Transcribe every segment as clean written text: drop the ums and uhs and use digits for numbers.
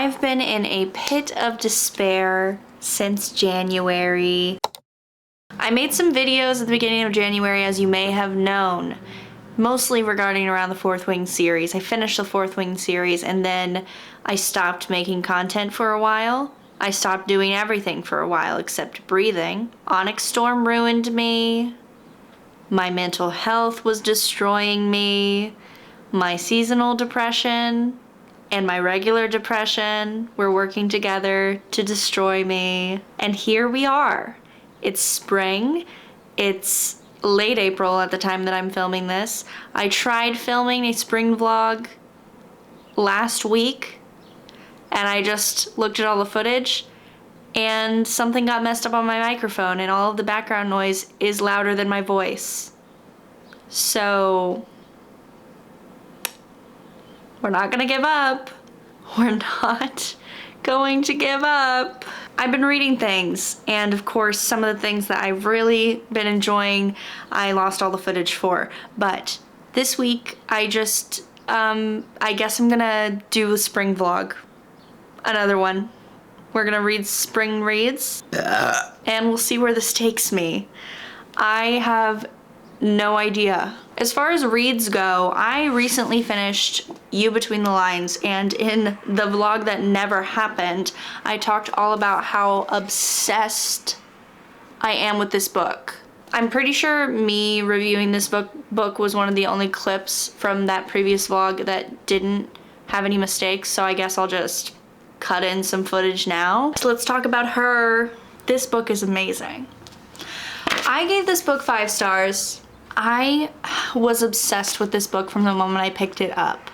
I've been in a pit of despair since January. I made some videos at the beginning of January, as you may have known, mostly regarding around the Fourth Wing series. I finished the Fourth Wing series and then I stopped making content for a while. I stopped doing everything for a while except breathing. Onyx Storm ruined me. My mental health was destroying me. My seasonal depression and my regular depression were working together to destroy me. And here we are. It's spring. It's late April at the time that I'm filming this. I tried filming a spring vlog last week and I just looked at all the footage and something got messed up on my microphone and all of the background noise is louder than my voice. So we're not gonna give up. We're not going to give up. I've been reading things, and of course some of the things that I've really been enjoying I lost all the footage for, but this week I just I guess I'm gonna do a spring vlog, another one. We're gonna read spring reads and we'll see where this takes me. I have no idea. As far as reads go, I recently finished You Between the Lines, and in the vlog that never happened, I talked all about how obsessed I am with this book. I'm pretty sure me reviewing this book was one of the only clips from that previous vlog that didn't have any mistakes, so I guess I'll just cut in some footage now. So let's talk about her. This book is amazing. I gave this book 5 stars. I was obsessed with this book from the moment I picked it up.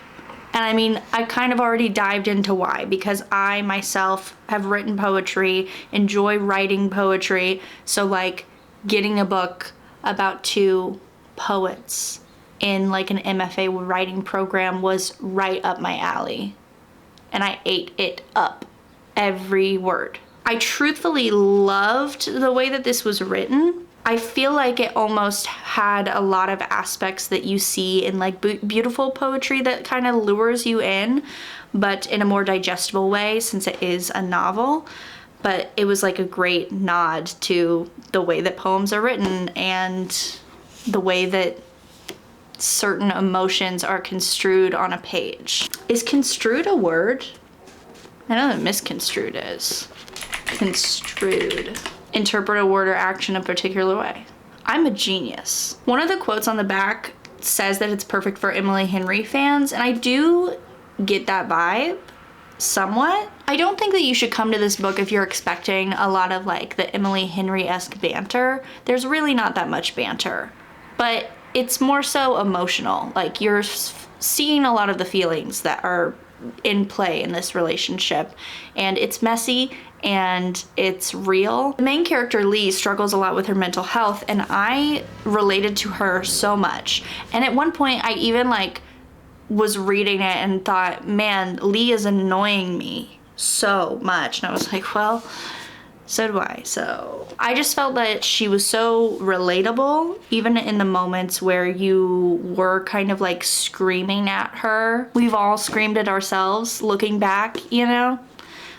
And I mean, I kind of already dived into why, because I myself have written poetry, enjoy writing poetry, so like getting a book about 2 poets in like an MFA writing program was right up my alley. And I ate it up, every word. I truthfully loved the way that this was written. I feel like it almost had a lot of aspects that you see in like beautiful poetry that kind of lures you in, but in a more digestible way since it is a novel. But it was like a great nod to the way that poems are written and the way that certain emotions are construed on a page. Is construed a word? I know that misconstrued is. Construed. Interpret a word or action a particular way. I'm a genius. One of the quotes on the back says that it's perfect for Emily Henry fans, and I do get that vibe somewhat. I don't think that you should come to this book if you're expecting a lot of like the Emily Henry-esque banter. There's really not that much banter, but it's more so emotional. Like you're seeing a lot of the feelings that are in play in this relationship, and it's messy and it's real. The main character Lee struggles a lot with her mental health, and I related to her so much. And at one point I even like was reading it and thought, man, Lee is annoying me so much. And I was like, well, so do I. So I just felt that she was so relatable, even in the moments where you were kind of like screaming at her. We've all screamed at ourselves looking back, you know?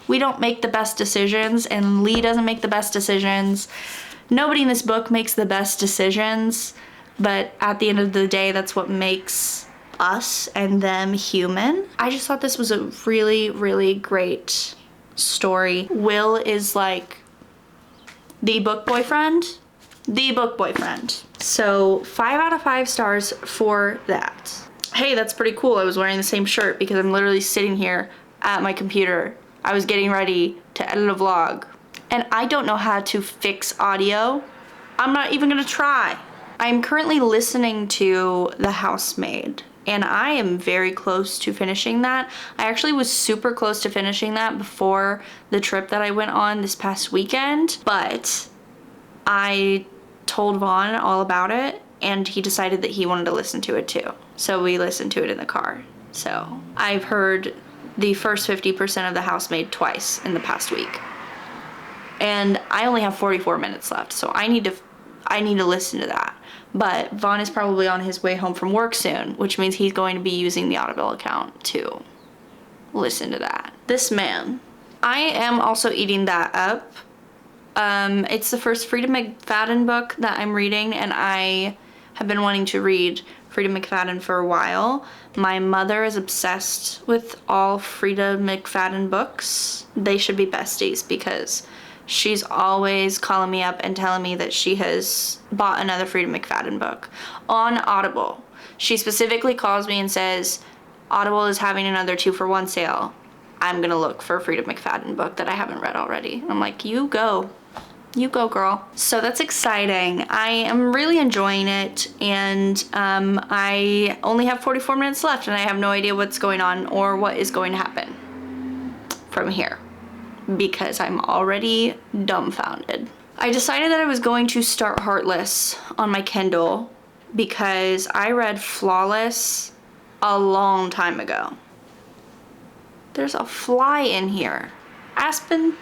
We don't make the best decisions, and Lee doesn't make the best decisions. Nobody in this book makes the best decisions, but at the end of the day, that's what makes us and them human. I just thought this was a really, really great story. Will is like the book boyfriend. The book boyfriend. So 5 out of 5 stars for that. Hey, that's pretty cool. I was wearing the same shirt because I'm literally sitting here at my computer. I was getting ready to edit a vlog, and I don't know how to fix audio. I'm not even gonna try. I'm currently listening to The Housemaid, and I am very close to finishing that. I actually was super close to finishing that before the trip that I went on this past weekend, but I told Vaughn all about it, and he decided that he wanted to listen to it too. So we listened to it in the car. So I've heard the first 50% of The Housemaid twice in the past week. And I only have 44 minutes left, so I need to listen to that. But Vaughn is probably on his way home from work soon, which means he's going to be using the Audible account to listen to that. This man. I am also eating that up. It's the first Frieda McFadden book that I'm reading, and I have been wanting to read Frieda McFadden for a while. My mother is obsessed with all Frieda McFadden books. They should be besties because she's always calling me up and telling me that she has bought another Frieda McFadden book on Audible. She specifically calls me and says, Audible is having another 2-for-1 sale. I'm gonna look for a Frieda McFadden book that I haven't read already. I'm like, you go. You go, girl. So that's exciting. I am really enjoying it, and I only have 44 minutes left, and I have no idea what's going on or what is going to happen from here because I'm already dumbfounded. I decided that I was going to start Heartless on my Kindle because I read Flawless a long time ago. There's a fly in here. Aspen,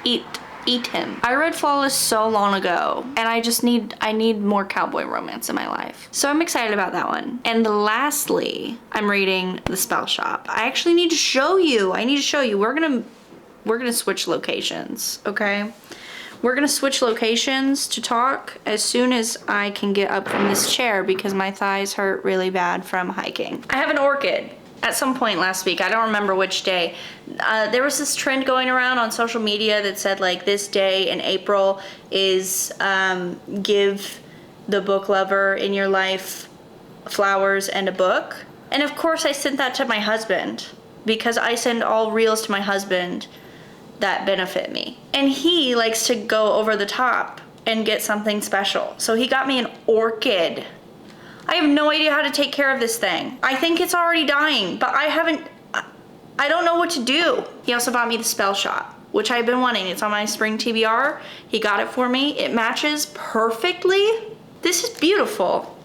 eat him. I read Flawless so long ago, and I need more cowboy romance in my life. So I'm excited about that one. And lastly, I'm reading The Spellshop. I actually need to show you. We're gonna switch locations, okay? We're gonna switch locations to talk as soon as I can get up from this chair because my thighs hurt really bad from hiking. I have an orchid. At some point last week, I don't remember which day, there was this trend going around on social media that said like this day in April is give the book lover in your life flowers and a book. And of course I sent that to my husband because I send all reels to my husband that benefit me. And he likes to go over the top and get something special. So he got me an orchid. I have no idea how to take care of this thing. I think it's already dying, but I don't know what to do. He also bought me the Spellshop, which I've been wanting. It's on my spring TBR. He got it for me. It matches perfectly. This is beautiful.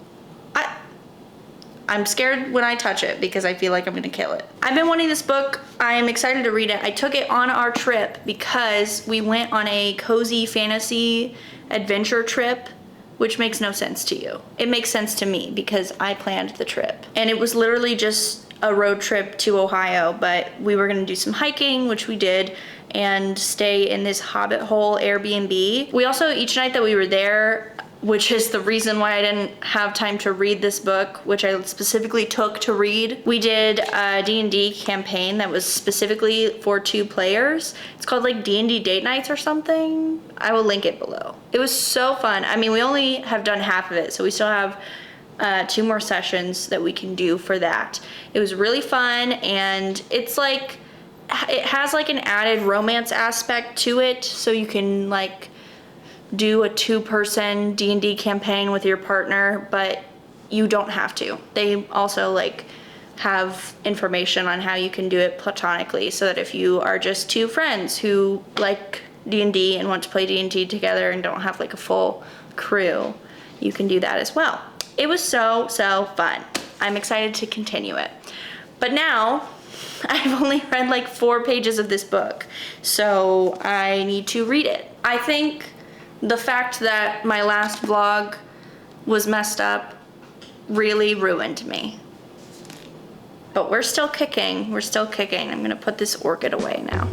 I'm scared when I touch it because I feel like I'm gonna kill it. I've been wanting this book. I am excited to read it. I took it on our trip because we went on a cozy fantasy adventure trip, which makes no sense to you. It makes sense to me because I planned the trip. And it was literally just a road trip to Ohio, but we were gonna do some hiking, which we did, and stay in this hobbit hole Airbnb. We also, each night that we were there, which is the reason why I didn't have time to read this book, which I specifically took to read. We did a D&D campaign that was specifically for 2 players. It's called like D&D Date Nights or something. I will link it below. It was so fun. I mean, we only have done half of it, so we still have 2 more sessions that we can do for that. It was really fun, and it's like, it has like an added romance aspect to it, so you can like do a 2-person D&D campaign with your partner, but you don't have to. They also like have information on how you can do it platonically, so that if you are just 2 friends who like D&D and want to play D&D together and don't have like a full crew, you can do that as well. It was so fun. I'm excited to continue it. But now I've only read like 4 pages of this book, so I need to read it. I think the fact that my last vlog was messed up really ruined me. But we're still kicking. I'm gonna put this orchid away now.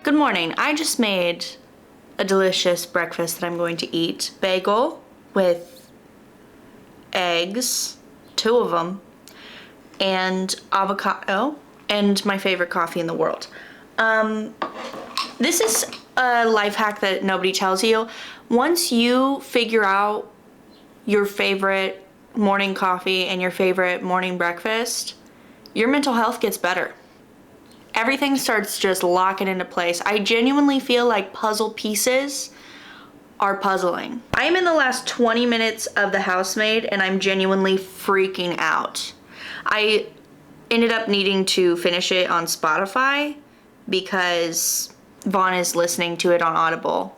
Good morning. I just made a delicious breakfast that I'm going to eat. Bagel with eggs, 2 of them, and avocado, and my favorite coffee in the world. This is a life hack that nobody tells you. Once you figure out your favorite morning coffee and your favorite morning breakfast, your mental health gets better. Everything starts just locking into place. I genuinely feel like puzzle pieces are puzzling. I am in the last 20 minutes of The Housemaid and I'm genuinely freaking out. I ended up needing to finish it on Spotify because Vaughn is listening to it on Audible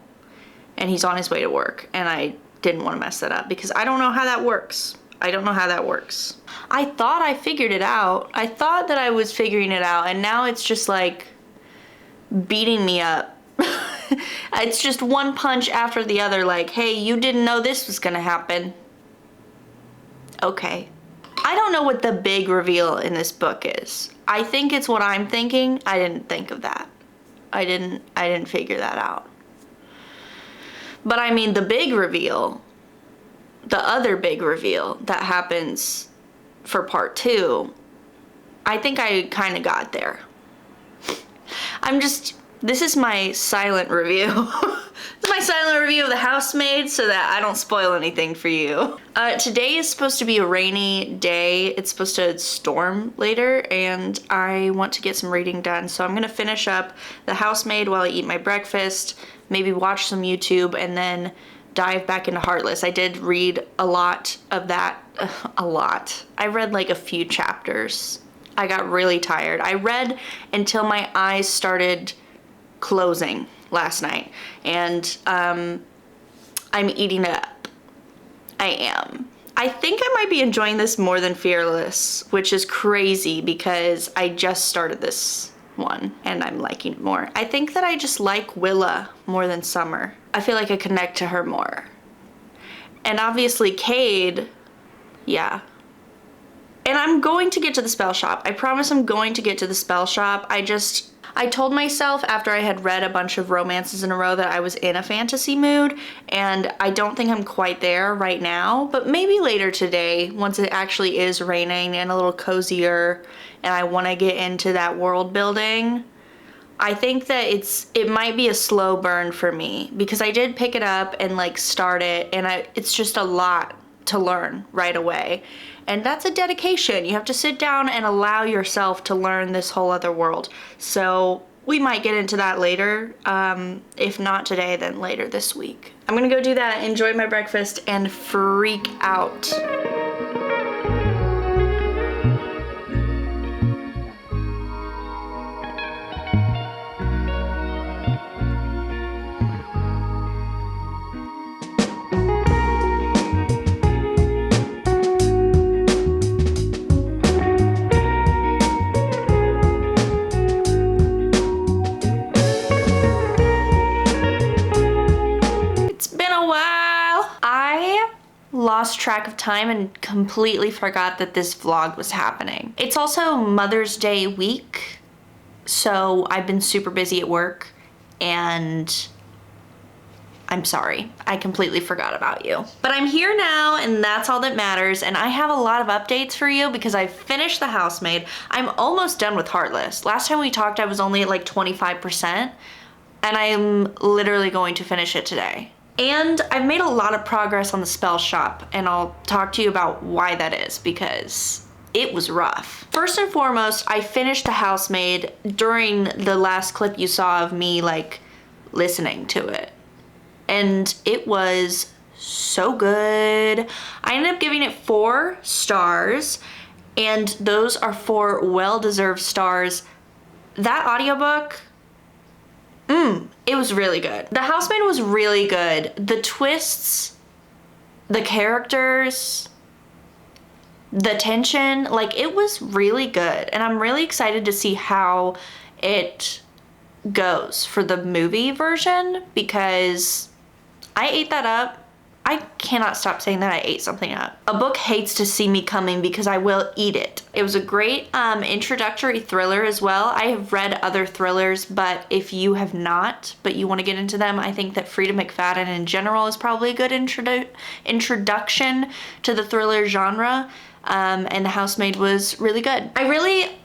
and he's on his way to work, and I didn't want to mess that up because I don't know how that works. I thought I figured it out. I thought that I was figuring it out, and now it's just like beating me up. It's just one punch after the other, like, hey, you didn't know this was gonna happen. Okay. I don't know what the big reveal in this book is. I think it's what I'm thinking. I didn't think of that. I didn't figure that out. But I mean, the big reveal, the other big reveal that happens for part 2, I think I kind of got there. This is my silent review. This is my silent review of The Housemaid so that I don't spoil anything for you. Today is supposed to be a rainy day. It's supposed to storm later, and I want to get some reading done. So I'm gonna finish up The Housemaid while I eat my breakfast, maybe watch some YouTube, and then dive back into Heartless. I did read a lot of that, a lot. I read like a few chapters. I got really tired. I read until my eyes started closing last night, and I'm eating it up. I am. I think I might be enjoying this more than Fearless, which is crazy because I just started this one and I'm liking it more. I think that I just like Willa more than Summer. I feel like I connect to her more. And obviously Cade, yeah. And I'm going to get to the Spellshop. I promise I'm going to get to the Spellshop. I told myself after I had read a bunch of romances in a row that I was in a fantasy mood, and I don't think I'm quite there right now, but maybe later today, once it actually is raining and a little cozier and I want to get into that world building, I think that it might be a slow burn for me because I did pick it up and like start it, and it's just a lot to learn right away. And that's a dedication. You have to sit down and allow yourself to learn this whole other world. So we might get into that later. If not today, then later this week. I'm gonna go do that, enjoy my breakfast, and freak out. Lost track of time and completely forgot that this vlog was happening. It's also Mother's Day week, so I've been super busy at work, and I'm sorry. I completely forgot about you. But I'm here now, and that's all that matters, and I have a lot of updates for you because I finished The Housemaid. I'm almost done with Heartless. Last time we talked, I was only at like 25%, and I'm literally going to finish it today. And I've made a lot of progress on the Spellshop, and I'll talk to you about why that is because it was rough. First and foremost, I finished The Housemaid during the last clip you saw of me like listening to it. And it was so good. I ended up giving it 4 stars, and those are 4 well-deserved stars. That audiobook, it was really good. The Housemaid was really good. The twists, the characters, the tension, like it was really good. And I'm really excited to see how it goes for the movie version because I ate that up. I cannot stop saying that I ate something up. A book hates to see me coming because I will eat it. It was a great introductory thriller as well. I have read other thrillers, but if you have not, but you want to get into them, I think that Frieda McFadden in general is probably a good introduction to the thriller genre. And The Housemaid was really good. I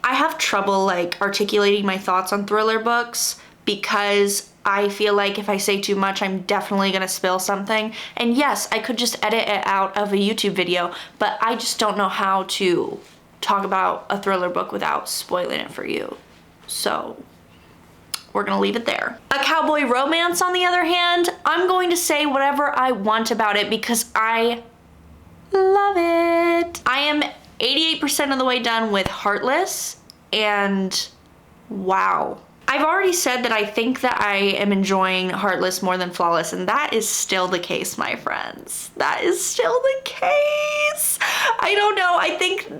have trouble like articulating my thoughts on thriller books because I feel like if I say too much, I'm definitely gonna spill something. And yes, I could just edit it out of a YouTube video, but I just don't know how to talk about a thriller book without spoiling it for you. So we're gonna leave it there. A cowboy romance, on the other hand, I'm going to say whatever I want about it because I love it. I am 88% of the way done with Heartless, and wow. I've already said that I think that I am enjoying Heartless more than Flawless, and that is still the case, my friends. That is still the case. I don't know. I think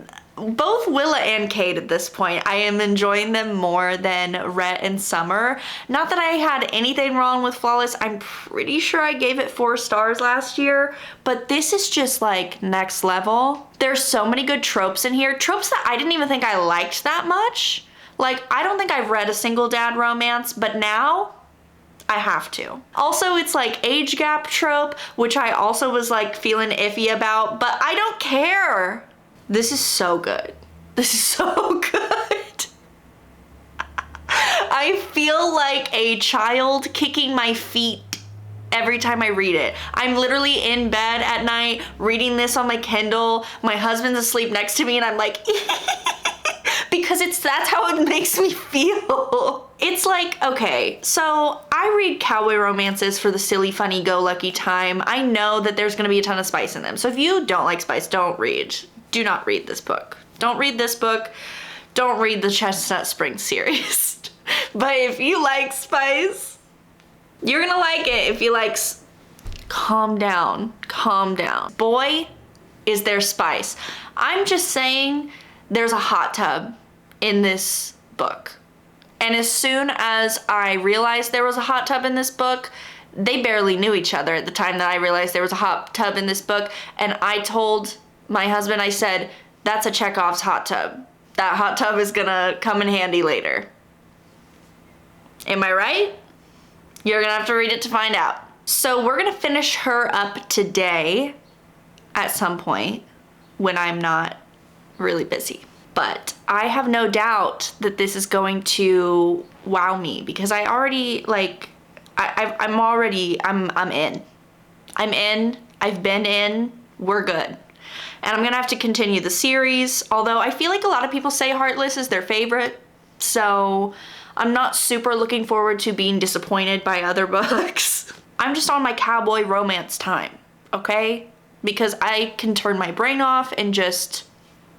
both Willa and Kate at this point, I am enjoying them more than Rhett and Summer. Not that I had anything wrong with Flawless. I'm pretty sure I gave it 4 stars last year, but this is just like next level. There's so many good tropes in here. Tropes that I didn't even think I liked that much. Like, I don't think I've read a single dad romance, but now I have to. Also, it's like age gap trope, which I also was like feeling iffy about, but I don't care. This is so good. This is so good. I feel like a child kicking my feet every time I read it. I'm literally in bed at night reading this on my Kindle. My husband's asleep next to me and I'm like, because that's how it makes me feel. It's like, okay, so I read cowboy romances for the silly, funny, go-lucky time. I know that there's gonna be a ton of spice in them. So if you don't like spice, don't read. Do not read this book. Don't read this book. Don't read the Chestnut Spring series. But if you like spice, you're gonna like it. If you like, calm down, calm down. Boy, is there spice. I'm just saying there's a hot tub in this book. And as soon as I realized there was a hot tub in this book, they barely knew each other at the time that I realized there was a hot tub in this book. And I told my husband, I said, that's a Chekhov's hot tub. That hot tub is gonna come in handy later. Am I right? You're gonna have to read it to find out. So we're gonna finish her up today at some point when I'm not really busy. But I have no doubt that this is going to wow me because I already like, I'm in. I'm in, I've been in, we're good. And I'm gonna have to continue the series, although I feel like a lot of people say Heartless is their favorite, so I'm not super looking forward to being disappointed by other books. I'm just on my cowboy romance time, okay? Because I can turn my brain off and just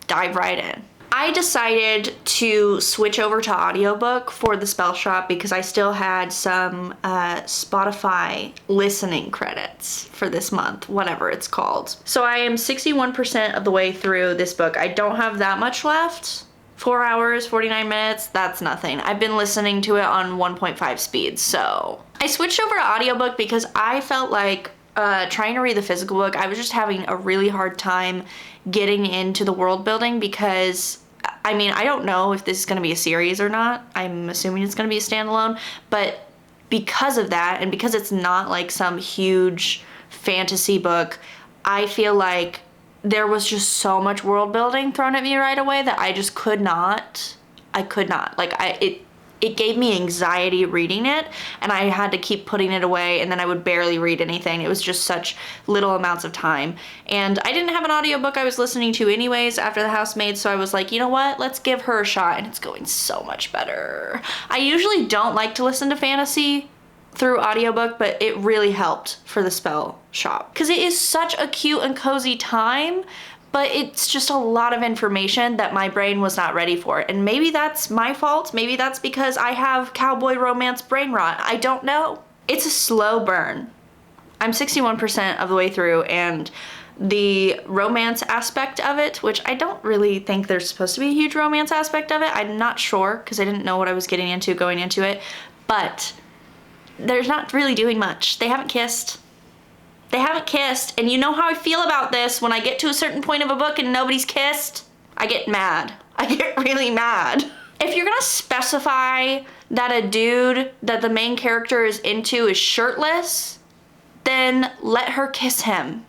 dive right in. I decided to switch over to audiobook for the Spellshop because I still had some Spotify listening credits for this month, whatever it's called. So I am 61% of the way through this book. I don't have that much left. 4 hours, 49 minutes, that's nothing. I've been listening to it on 1.5 speed, so. I switched over to audiobook because I felt like trying to read the physical book, I was just having a really hard time getting into the world building because, I mean, I don't know if this is going to be a series or not. I'm assuming it's going to be a standalone, but because of that, and because it's not like some huge fantasy book, I feel like there was just so much world building thrown at me right away that I just could not. Like, it gave me anxiety reading it, and I had to keep putting it away, and then I would barely read anything. It was just such little amounts of time. And I didn't have an audiobook I was listening to anyways after The Housemaid, so I was like, you know what? Let's give her a shot, and it's going so much better. I usually don't like to listen to fantasy through audiobook, but it really helped for the Spellshop. Because it is such a cute and cozy time, but it's just a lot of information that my brain was not ready for. And maybe that's my fault. Maybe that's because I have cowboy romance brain rot. I don't know. It's a slow burn. I'm 61% of the way through, and the romance aspect of it, which I don't really think there's supposed to be a huge romance aspect of it. I'm not sure because I didn't know what I was getting into going into it, but there's not really doing much. They haven't kissed. They haven't kissed, and you know how I feel about this. When I get to a certain point of a book and nobody's kissed, I get mad. I get really mad. If you're gonna specify that a dude that the main character is into is shirtless, then let her kiss him,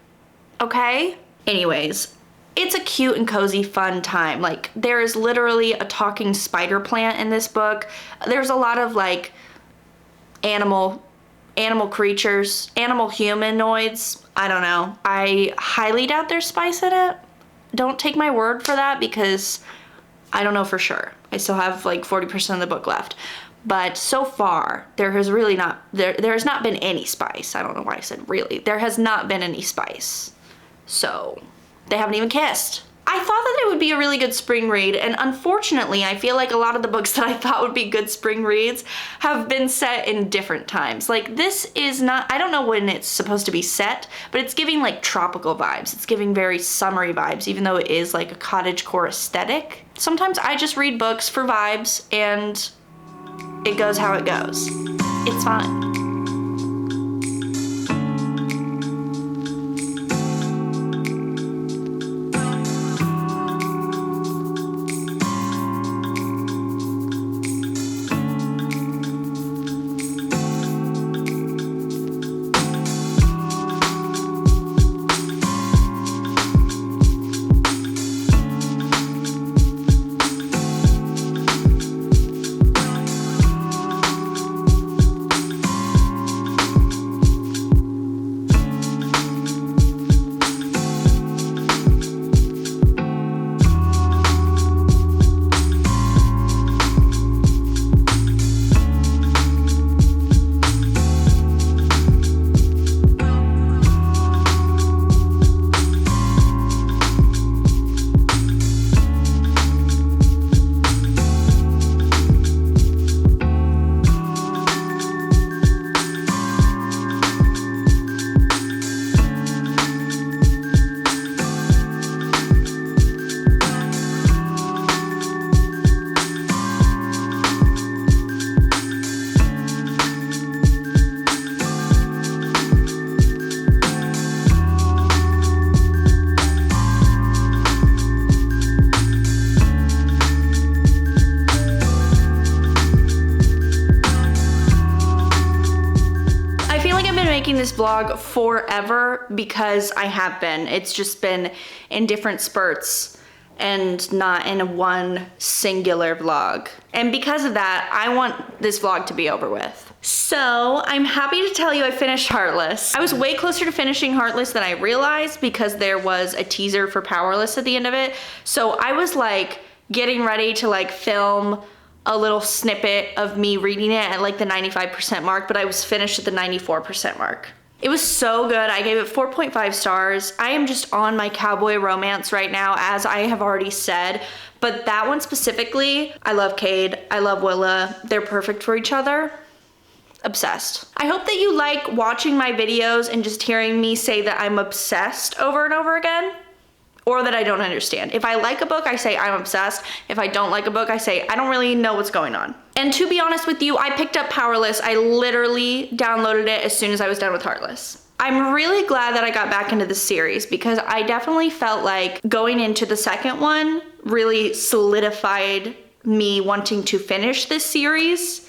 okay? Anyways, it's a cute and cozy fun time. Like, there is literally a talking spider plant in this book. There's a lot of like animal creatures, animal humanoids. I don't know. I highly doubt there's spice in it. Don't take my word for that because I don't know for sure. I still have like 40% of the book left. But so far, there has not been any spice. I don't know why I said really. There has not been any spice. So, they haven't even kissed. I thought that it would be a really good spring read, and unfortunately, I feel like a lot of the books that I thought would be good spring reads have been set in different times. Like, this is not, I don't know when it's supposed to be set, but it's giving like tropical vibes. It's giving very summery vibes, even though it is like a cottagecore aesthetic. Sometimes I just read books for vibes, and it goes how it goes. It's fine. This vlog forever because I have been. It's just been in different spurts and not in one singular vlog. And because of that, I want this vlog to be over with. So I'm happy to tell you I finished Heartless. I was way closer to finishing Heartless than I realized because there was a teaser for Powerless at the end of it. So I was like getting ready to like film a little snippet of me reading it at like the 95% mark, but I was finished at the 94% mark. It was so good. I gave it 4.5 stars. I am just on my cowboy romance right now, as I have already said, but that one specifically, I love Cade, I love Willa. They're perfect for each other. Obsessed. I hope that you like watching my videos and just hearing me say that I'm obsessed over and over again. Or that I don't understand. If I like a book, I say I'm obsessed. If I don't like a book, I say I don't really know what's going on. And to be honest with you, I picked up Powerless. I literally downloaded it as soon as I was done with Heartless. I'm really glad that I got back into this series because I definitely felt like going into the second one really solidified me wanting to finish this series.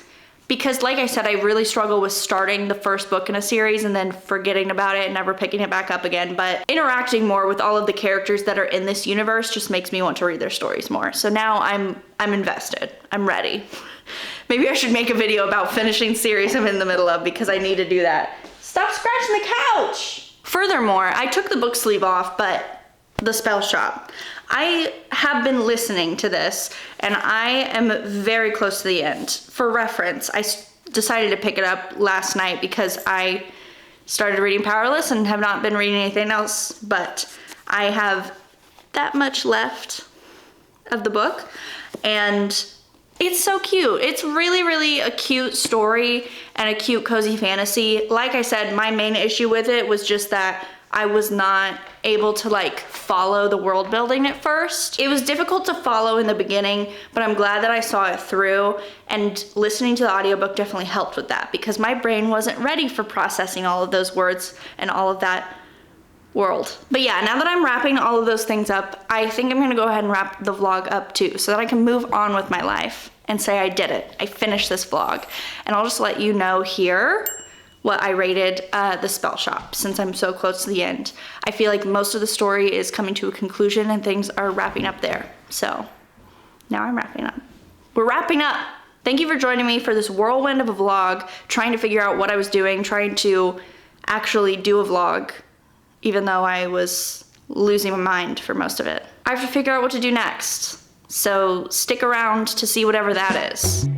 Because like I said, I really struggle with starting the first book in a series and then forgetting about it and never picking it back up again. But interacting more with all of the characters that are in this universe just makes me want to read their stories more. So now I'm invested. I'm ready. Maybe I should make a video about finishing series I'm in the middle of because I need to do that. Stop scratching the couch! Furthermore, I took the book sleeve off, but the Spellshop. I have been listening to this and I am very close to the end. For reference, I decided to pick it up last night because I started reading Powerless and have not been reading anything else, but I have that much left of the book and It's so cute. It's really, really a cute story and a cute cozy fantasy. Like I said, my main issue with it was just that I was not able to like follow the world building at first. It was difficult to follow in the beginning, but I'm glad that I saw it through, and listening to the audiobook definitely helped with that because my brain wasn't ready for processing all of those words and all of that world. But yeah, now that I'm wrapping all of those things up, I think I'm gonna go ahead and wrap the vlog up too so that I can move on with my life and say I did it. I finished this vlog. And I'll just let you know here what I rated the Spellshop since I'm so close to the end. I feel like most of the story is coming to a conclusion and things are wrapping up there. So now I'm wrapping up. We're wrapping up. Thank you for joining me for this whirlwind of a vlog, trying to figure out what I was doing, trying to actually do a vlog, even though I was losing my mind for most of it. I have to figure out what to do next. So stick around to see whatever that is.